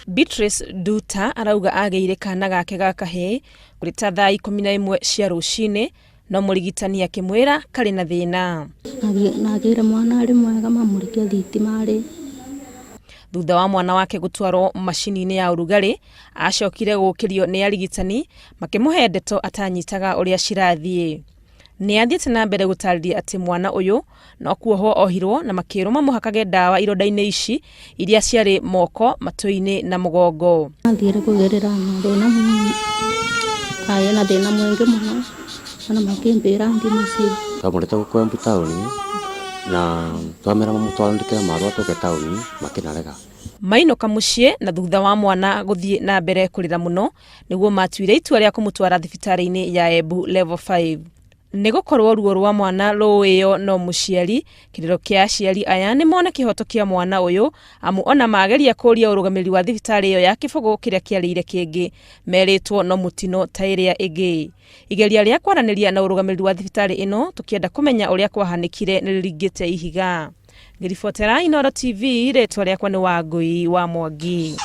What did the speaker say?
Beatrice Duta arauga ageire kana gake gakahe kuri ta thaa 11 cia rucine no murigitani akimwira kari na thina. Nagira mwana ari mwega mamurikia thitimari. Thutha wa mwana wake gutwarwo macini-ini ya urugari acokire gukirio ni arigitani makimuhe ndeto atanyitaga uria cirathie. Ni athiete na mbere gutariria ati mwana uyu no kuohwo ohirwo na makiro mamuhakage dawa ironda-ini ici iria ciari moko matui-ini na mugongo. Athire kugerera thina aya na thina mwingi muno ana makimbira ndi muci twamurete gukwa mbutauni na twamera mumutwandikira marwa tuke tauni makinarega mainuka mucie na thutha wa mwana guthie na mbere kurira muno niguo matuire itua ria kumutwara thibitari-ini ya Embu level 5. Nigukorwo ruo rwa mwana ruiyo no muciari kiriro kia aciari aya ni mona kihoto kia mwana uyu amu ona mageria kuria urugamiri wa thibitari iyo ya Kibugu kiria kiarire kingi meritwo no mutino ta iria ingi. Igeria ria kwaraniria na urugamiri wa thibitari ino tukienda kumenya uria kwahanikire ni ririgite ihiga. Ngiribotera Inooro TV ritwa riakwa ni Wangui wa Mwangi.